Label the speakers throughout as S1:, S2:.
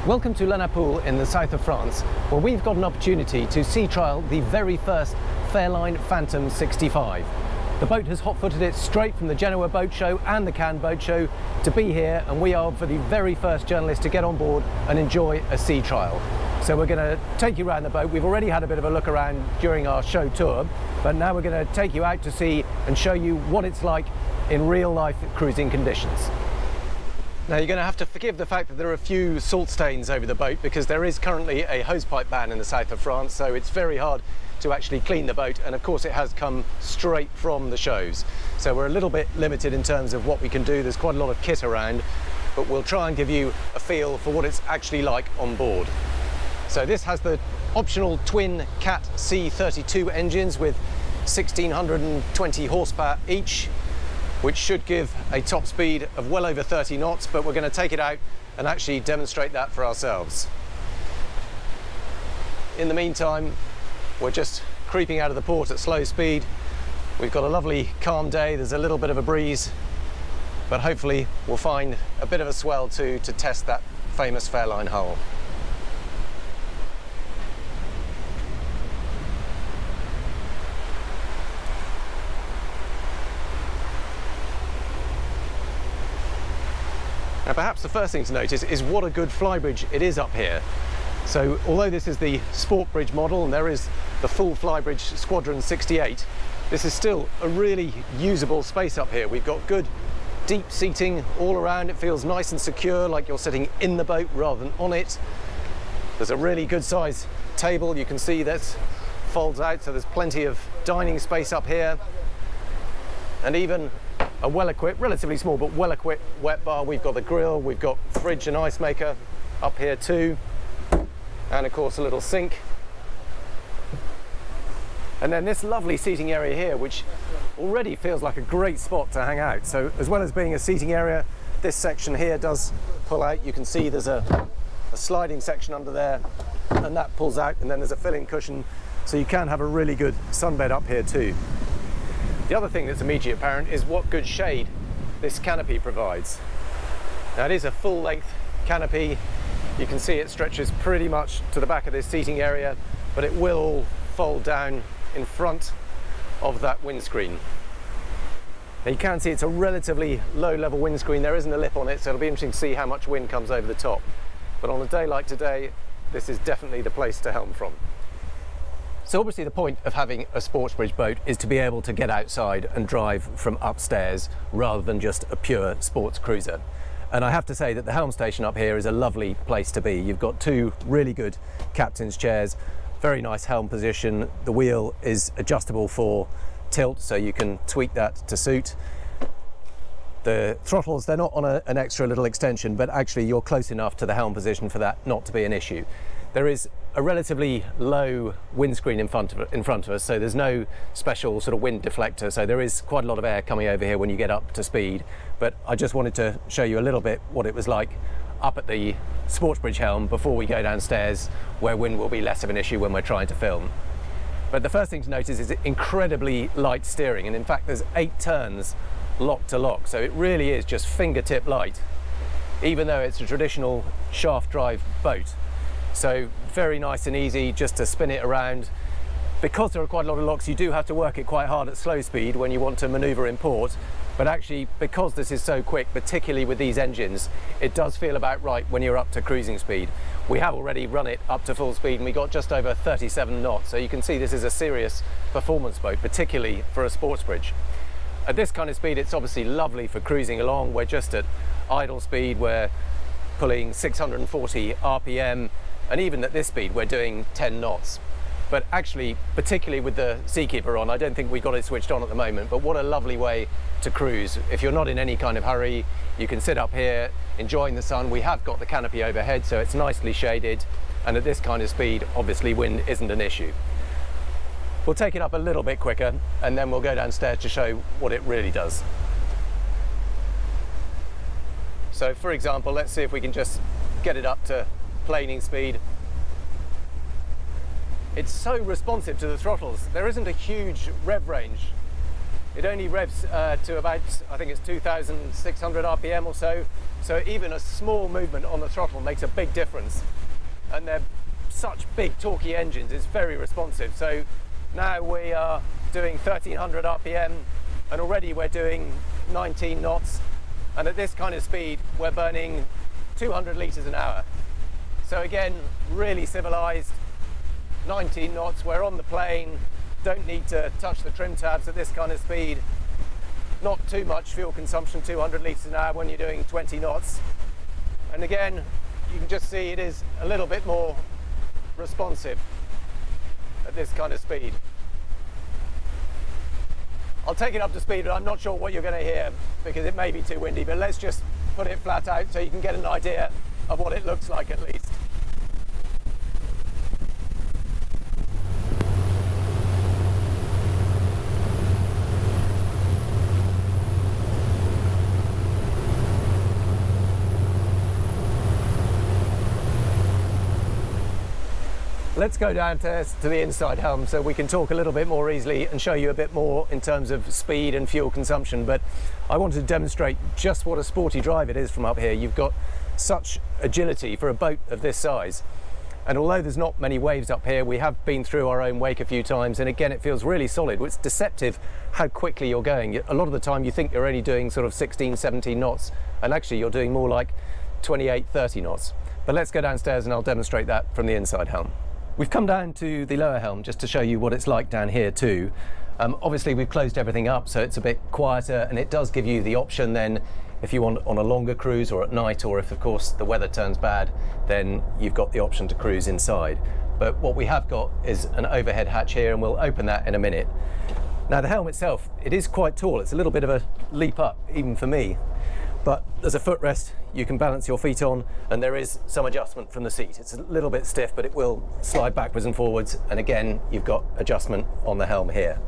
S1: Welcome to La Napoule in the south of France, where we've got an opportunity to sea trial the very first Fairline Phantom 65. The boat has hot-footed it straight from the Genoa Boat Show and the Cannes Boat Show to be here, and we are for the very first journalists to get on board and enjoy a sea trial. So we're going to take you around the boat. We've already had a bit of a look around during our show tour, but now we're going to take you out to sea and show you what it's like in real-life cruising conditions. Now you're going to have to forgive the fact that there are a few salt stains over the boat because there is currently a hosepipe ban in the south of France, so it's very hard to actually clean the boat, and of course it has come straight from the shows. So we're a little bit limited in terms of what we can do. There's quite a lot of kit around, but we'll try and give you a feel for what it's actually like on board. So this has the optional twin CAT C32 engines with 1620 horsepower each, which should give a top speed of well over 30 knots, but we're going to take it out and actually demonstrate that for ourselves. In the meantime, we're just creeping out of the port at slow speed. We've got a lovely calm day, there's a little bit of a breeze, but hopefully we'll find a bit of a swell to test that famous Fairline hull. Now perhaps the first thing to notice is what a good flybridge it is up here. So although this is the sport bridge model and there is the full flybridge Squadron 68, this is still a really usable space up here. We've got good deep seating all around. It feels nice and secure, like you're sitting in the boat rather than on it. There's a really good size table. You can see that folds out, so there's plenty of dining space up here. And even a well-equipped, relatively small, but well-equipped wet bar. We've got the grill, we've got fridge and ice maker up here too. And of course a little sink. And then this lovely seating area here, which already feels like a great spot to hang out. So as well as being a seating area, this section here does pull out. You can see there's a sliding section under there, and that pulls out, and then there's a fill-in cushion. So you can have a really good sunbed up here too. The other thing that's immediately apparent is what good shade this canopy provides. Now it is a full-length canopy. You can see it stretches pretty much to the back of this seating area, but it will all fold down in front of that windscreen. Now you can see it's a relatively low-level windscreen. There isn't a lip on it, so it'll be interesting to see how much wind comes over the top. But on a day like today, this is definitely the place to helm from. So obviously the point of having a sports bridge boat is to be able to get outside and drive from upstairs rather than just a pure sports cruiser. And I have to say that the helm station up here is a lovely place to be. You've got two really good captain's chairs, very nice helm position. The wheel is adjustable for tilt, so you can tweak that to suit. The throttles, they're not on an extra little extension, but actually you're close enough to the helm position for that not to be an issue. There is a relatively low windscreen in front of us, so there's no special sort of wind deflector, so there is quite a lot of air coming over here when you get up to speed. But I just wanted to show you a little bit what it was like up at the sports bridge helm before we go downstairs, where wind will be less of an issue when we're trying to film. But the first thing to notice is incredibly light steering, and in fact there's 8 turns lock to lock, so it really is just fingertip light, even though it's a traditional shaft drive boat. So very nice and easy just to spin it around. Because there are quite a lot of locks, you do have to work it quite hard at slow speed when you want to maneuver in port, but actually because this is so quick, particularly with these engines, it does feel about right when you're up to cruising speed. We have already run it up to full speed and we got just over 37 knots, so you can see this is a serious performance boat, particularly for a sports bridge. At this kind of speed it's obviously lovely for cruising along. We're just at idle speed, we're pulling 640 RPM, and even at this speed we're doing 10 knots. But actually, particularly with the Seakeeper on, I don't think we've got it switched on at the moment, but what a lovely way to cruise. If you're not in any kind of hurry, you can sit up here enjoying the sun. We have got the canopy overhead, so it's nicely shaded, and at this kind of speed obviously wind isn't an issue. We'll take it up a little bit quicker and then we'll go downstairs to show what it really does. So for example, let's see if we can just get it up to planing speed. It's so responsive to the throttles. There isn't a huge rev range it only revs to about, I think it's 2,600 RPM or so. So even a small movement on the throttle makes a big difference. And they're such big torquey engines, it's very responsive. So now we are doing 1,300 RPM and already we're doing 19 knots. And at this kind of speed, we're burning 200 litres an hour. So again, really civilized, 19 knots, we're on the plane, don't need to touch the trim tabs at this kind of speed. Not too much fuel consumption, 200 litres an hour when you're doing 20 knots. And again, you can just see it is a little bit more responsive at this kind of speed. I'll take it up to speed, but I'm not sure what you're going to hear because it may be too windy, but let's just put it flat out so you can get an idea of what it looks like at least. Let's go downstairs to the inside helm so we can talk a little bit more easily and show you a bit more in terms of speed and fuel consumption. But I wanted to demonstrate just what a sporty drive it is from up here. You've got such agility for a boat of this size. And although there's not many waves up here, we have been through our own wake a few times. And again, it feels really solid. It's deceptive how quickly you're going. A lot of the time you think you're only doing sort of 16, 17 knots. And actually you're doing more like 28, 30 knots. But let's go downstairs and I'll demonstrate that from the inside helm. We've come down to the lower helm just to show you what it's like down here too. Obviously we've closed everything up so it's a bit quieter, and it does give you the option then if you want on a longer cruise or at night, or if of course the weather turns bad, then you've got the option to cruise inside. But what we have got is an overhead hatch here, and we'll open that in a minute. Now the helm itself, it is quite tall. It's a little bit of a leap up even for me. But there's a footrest you can balance your feet on, and there is some adjustment from the seat. It's a little bit stiff, but it will slide backwards and forwards. And again, you've got adjustment on the helm here.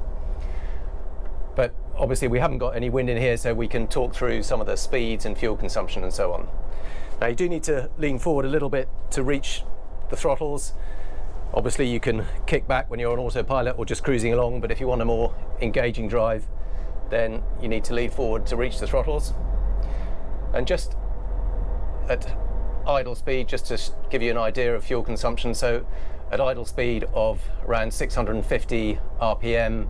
S1: But obviously we haven't got any wind in here, so we can talk through some of the speeds and fuel consumption and so on. Now you do need to lean forward a little bit to reach the throttles. Obviously you can kick back when you're on autopilot or just cruising along, but if you want a more engaging drive, then you need to lean forward to reach the throttles. And just at idle speed, just to give you an idea of fuel consumption, so at idle speed of around 650 RPM,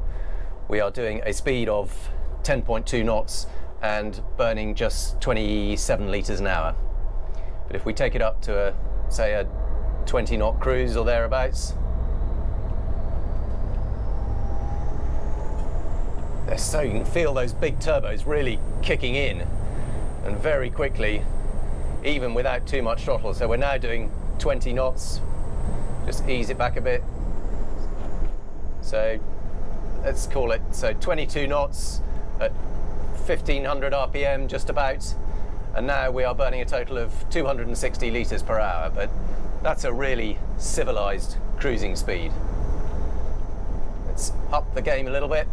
S1: we are doing a speed of 10.2 knots and burning just 27 litres an hour. But if we take it up to say a 20 knot cruise or thereabouts, so you can feel those big turbos really kicking in, and very quickly, even without too much throttle. So we're now doing 20 knots, just ease it back a bit. So let's call it, so 22 knots at 1500 RPM just about. And now we are burning a total of 260 litres per hour, but that's a really civilized cruising speed. Let's up the game a little bit.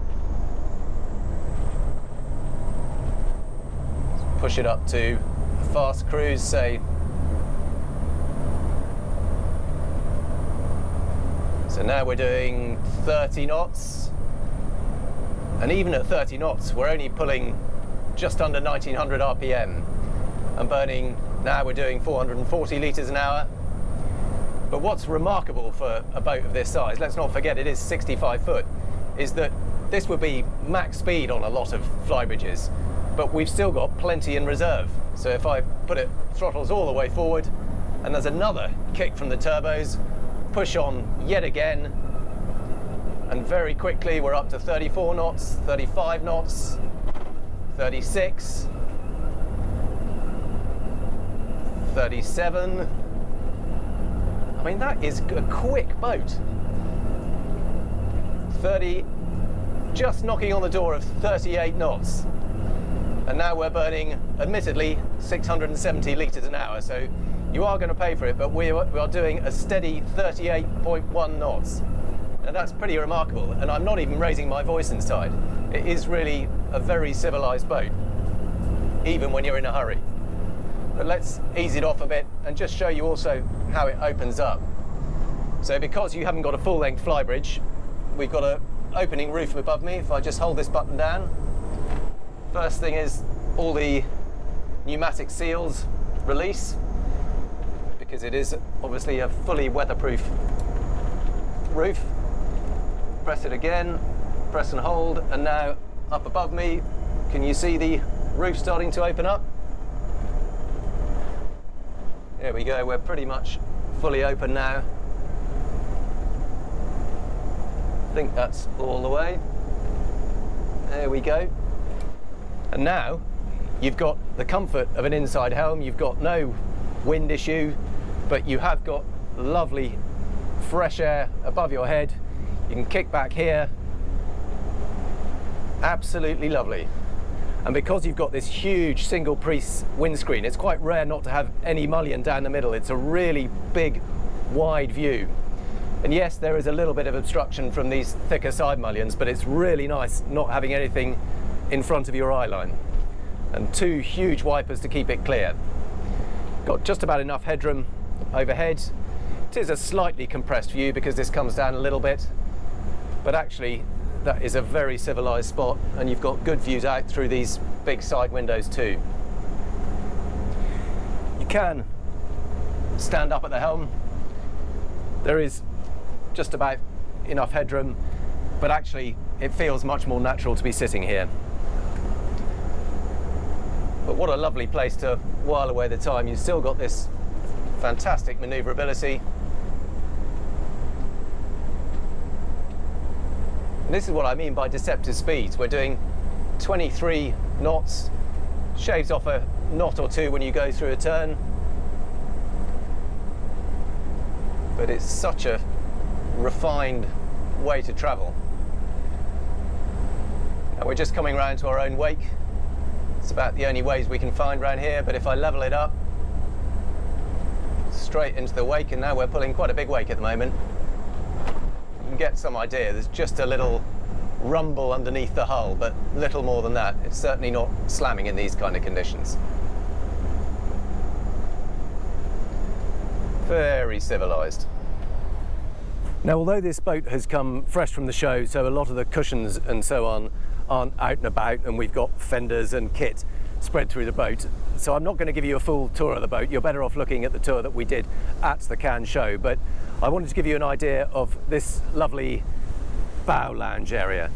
S1: Push it up to a fast cruise, say. So now we're doing 30 knots. And even at 30 knots, we're only pulling just under 1900 RPM and burning, now we're doing 440 litres an hour. But what's remarkable for a boat of this size, let's not forget it is 65 foot, is that this would be max speed on a lot of flybridges. But we've still got plenty in reserve. So if I put it throttles all the way forward, and there's another kick from the turbos, push on yet again, and very quickly we're up to 34 knots, 35 knots, 36, 37. I mean, that is a quick boat. 30, just knocking on the door of 38 knots. And now we're burning, admittedly, 670 litres an hour, so you are going to pay for it, but we are doing a steady 38.1 knots. And that's pretty remarkable, and I'm not even raising my voice inside. It is really a very civilised boat, even when you're in a hurry. But let's ease it off a bit and just show you also how it opens up. So because you haven't got a full-length flybridge, we've got a opening roof above me. If I just hold this button down, first thing is all the pneumatic seals release, because it is obviously a fully weatherproof roof. Press it again, press and hold, and now up above me, can you see the roof starting to open up? There we go, we're pretty much fully open now. I think that's all the way. There we go. And now you've got the comfort of an inside helm, you've got no wind issue, but you have got lovely fresh air above your head. You can kick back here. Absolutely lovely. And because you've got this huge single piece windscreen, it's quite rare not to have any mullion down the middle. It's a really big, wide view. And yes, there is a little bit of obstruction from these thicker side mullions, but it's really nice not having anything in front of your eye line. And two huge wipers to keep it clear. Got just about enough headroom overhead. It is a slightly compressed view because this comes down a little bit, but actually that is a very civilized spot, and you've got good views out through these big side windows too. You can stand up at the helm. There is just about enough headroom, but actually it feels much more natural to be sitting here. But what a lovely place to while away the time. You've still got this fantastic maneuverability. And this is what I mean by deceptive speeds. We're doing 23 knots, shaves off a knot or two when you go through a turn. But it's such a refined way to travel. Now we're just coming round to our own wake. It's about the only ways we can find around here, but if I level it up, straight into the wake, and now we're pulling quite a big wake at the moment. You can get some idea. There's just a little rumble underneath the hull, but little more than that. It's certainly not slamming in these kind of conditions. Very civilized. Now, although this boat has come fresh from the show, so a lot of the cushions and so on aren't out and about, and we've got fenders and kit spread through the boat, so I'm not going to give you a full tour of the boat. You're better off looking at the tour that we did at the Cannes show, but I wanted to give you an idea of this lovely bow lounge area.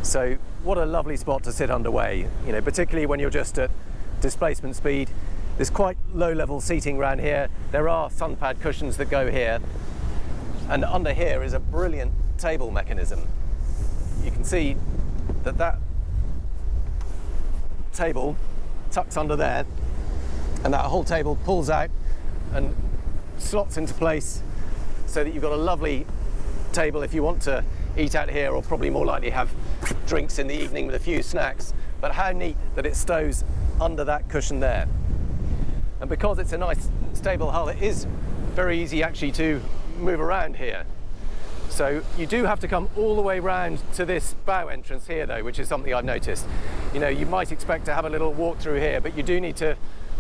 S1: So what a lovely spot to sit underway, you know, particularly when you're just at displacement speed. There's quite low level seating around here. There are sun pad cushions that go here, and under here is a brilliant table mechanism. You can see that that table tucks under there, and that whole table pulls out and slots into place so that you've got a lovely table if you want to eat out here, or probably more likely have drinks in the evening with a few snacks. But how neat that it stows under that cushion there. And because it's a nice stable hull, it is very easy actually to move around here. So you do have to come all the way round to this bow entrance here though, which is something I've noticed. You know, you might expect to have a little walk through here, but you do need to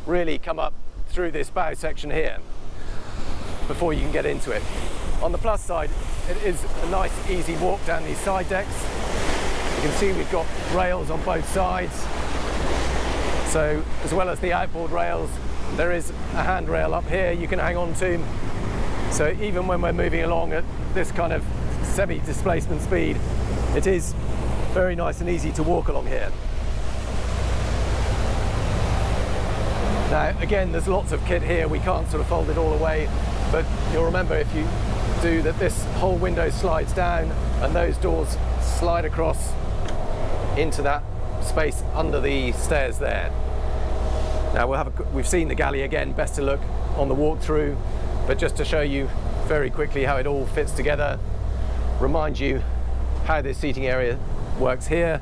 S1: really come up through this bow section here before you can get into it. On the plus side, it is a nice easy walk down these side decks. You can see we've got rails on both sides. So as well as the outboard rails, there is a handrail up here you can hang on to. So even when we're moving along at this kind of semi-displacement speed, it is very nice and easy to walk along here. Now again, there's lots of kit here, we can't sort of fold it all away, but you'll remember if you do that, this whole window slides down and those doors slide across into that space under the stairs there. Now we've seen the galley again, best to look on the walk through, but just to show you very quickly how it all fits together, remind you how this seating area works here.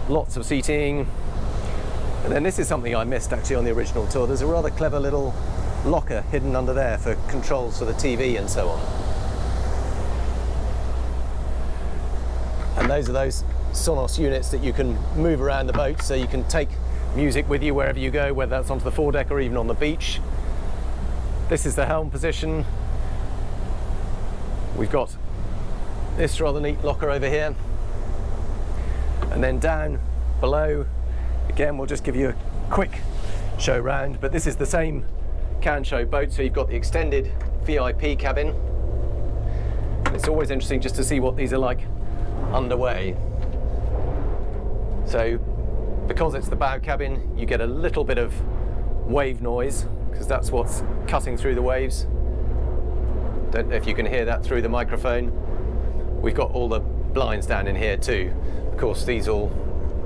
S1: Lots of seating. And then this is something I missed actually on the original tour. There's a rather clever little locker hidden under there for controls for the TV and so on. And those are those Sonos units that you can move around the boat, so you can take music with you wherever you go, whether that's onto the foredeck or even on the beach. This is the helm position. We've got this rather neat locker over here. And then down below, again, we'll just give you a quick show round, but this is the same can show boat, so you've got the extended VIP cabin. It's always interesting just to see what these are like underway. So because it's the bow cabin, you get a little bit of wave noise, because that's what's cutting through the waves. Don't know if you can hear that through the microphone. We've got all the blinds down in here too. Of course, these all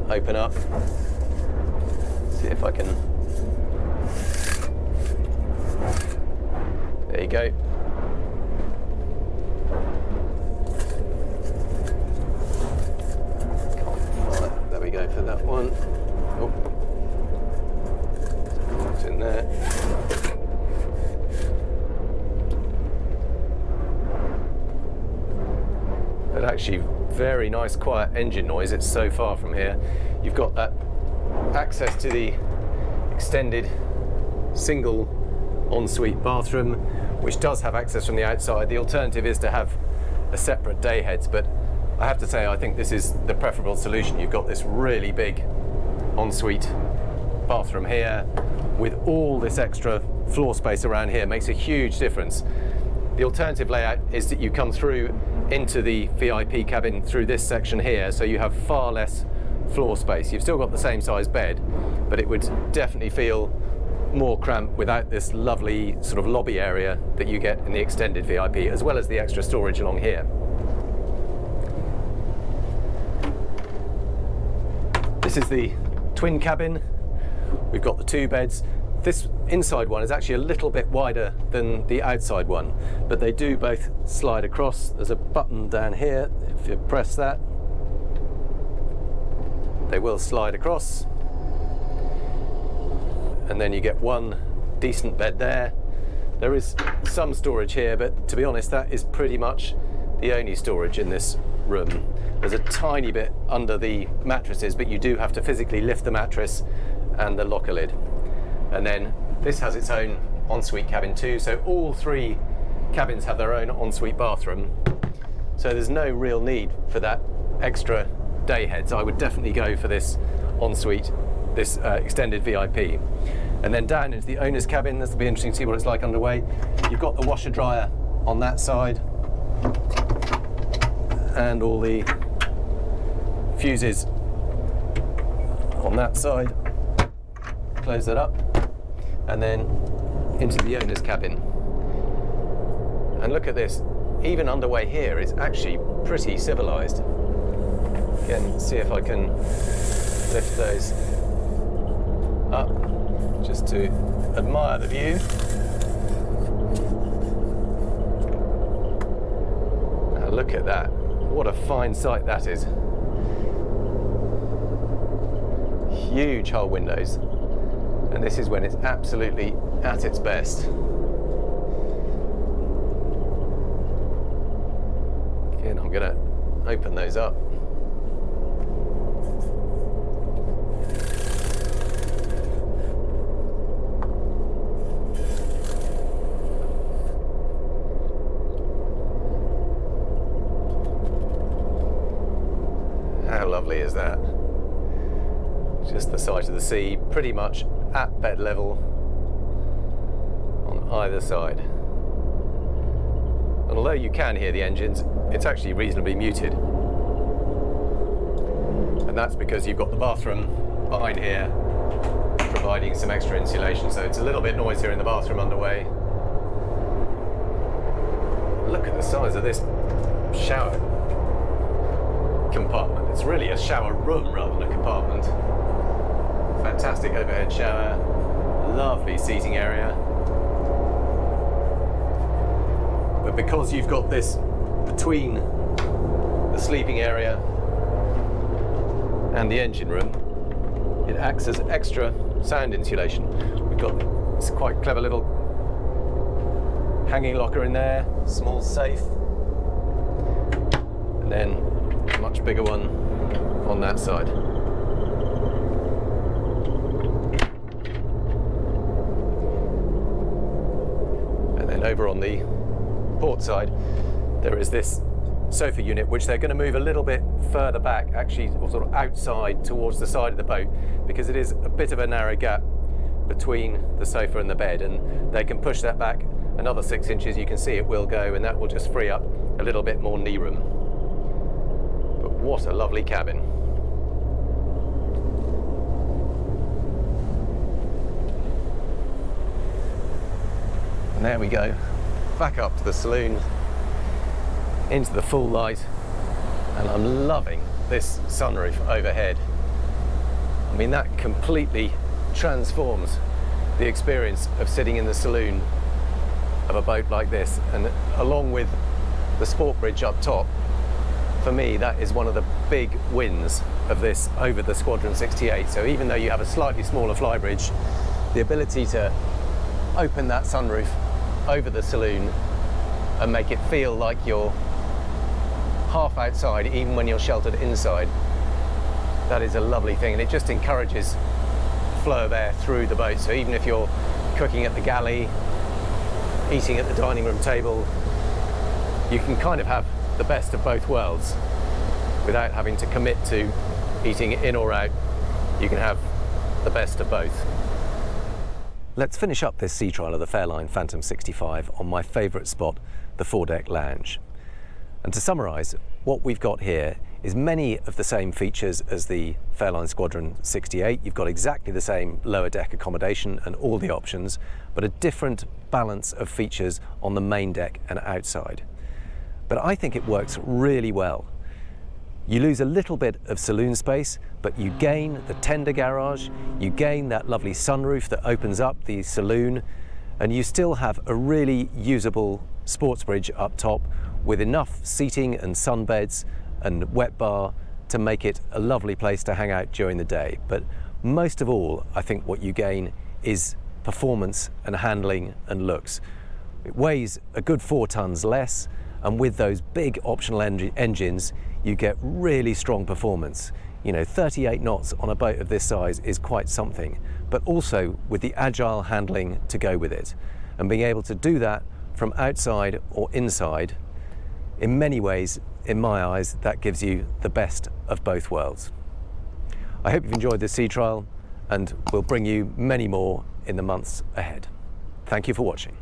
S1: open up. See if I can. There you go. There we go for that one. Oh, what's in there? But actually, very nice quiet engine noise. It's so far from here. You've got that access to the extended single ensuite bathroom, which does have access from the outside. The alternative is to have a separate day heads, but I have to say I think this is the preferable solution. You've got this really big ensuite bathroom here with all this extra floor space around here. Makes a huge difference. The alternative layout is that you come through into the VIP cabin through this section here, so you have far less floor space. You've still got the same size bed, but it would definitely feel more cramped without this lovely sort of lobby area that you get in the extended VIP, as well as the extra storage along here. This is the twin cabin. We've got the two beds. This inside one is actually a little bit wider than the outside one, but they do both slide across. There's a button down here. If you press that, they will slide across. And then you get one decent bed there. There is some storage here, but to be honest, that is pretty much the only storage in this room. There's a tiny bit under the mattresses, but you do have to physically lift the mattress and the locker lid. And then this has its own ensuite cabin too, so all three cabins have their own ensuite bathroom. So there's no real need for that extra day heads. I would definitely go for this ensuite, this extended VIP. And then down into the owner's cabin, this will be interesting to see what it's like underway. You've got the washer dryer on that side, and all the fuses on that side. Close that up, and then into the owner's cabin. And look at this, even underway here is actually pretty civilized. Again, see if I can lift those up just to admire the view. Now look at that, what a fine sight that is. Huge hull windows, and this is when it's absolutely at its best. Again, I'm going to open those up. How lovely is that? Just the sight of the sea, pretty much at bed level on either side. And although you can hear the engines, it's actually reasonably muted. And that's because you've got the bathroom behind here providing some extra insulation, so it's a little bit noisier in the bathroom underway. Look at the size of this shower compartment. It's really a shower room rather than a compartment. Fantastic overhead shower, lovely seating area. But because you've got this between the sleeping area and the engine room, it acts as extra sound insulation. We've got this quite clever little hanging locker in there, small safe, and then a much bigger one on that side. And then over on the port side, there is this sofa unit, which they're going to move a little bit further back, actually, or sort of outside towards the side of the boat, because it is a bit of a narrow gap between the sofa and the bed, and they can push that back another 6 inches. You can see it will go, and that will just free up a little bit more knee room. But what a lovely cabin. And there we go, back up to the saloon, into the full light, and I'm loving this sunroof overhead. I mean, that completely transforms the experience of sitting in the saloon of a boat like this, and along with the sport bridge up top, for me that is one of the big wins of this over the Squadron 68. So even though you have a slightly smaller flybridge, the ability to open that sunroof over the saloon and make it feel like you're half outside even when you're sheltered inside, that is a lovely thing, and it just encourages flow of air through the boat. So even if you're cooking at the galley, eating at the dining room table, you can kind of have the best of both worlds without having to commit to eating in or out. You can have the best of both. Let's finish up this sea trial of the Fairline Phantom 65 on my favourite spot, the foredeck lounge. And to summarise, what we've got here is many of the same features as the Fairline Squadron 68. You've got exactly the same lower deck accommodation and all the options, but a different balance of features on the main deck and outside. But I think it works really well. You lose a little bit of saloon space, but you gain the tender garage, you gain that lovely sunroof that opens up the saloon, and you still have a really usable sports bridge up top with enough seating and sunbeds and wet bar to make it a lovely place to hang out during the day. But most of all, I think what you gain is performance and handling and looks. It weighs a good 4 tons less, and with those big optional engines, you get really strong performance. You know, 38 knots on a boat of this size is quite something, but also with the agile handling to go with it. And being able to do that from outside or inside, in many ways, in my eyes, that gives you the best of both worlds. I hope you've enjoyed this sea trial, and we'll bring you many more in the months ahead. Thank you for watching.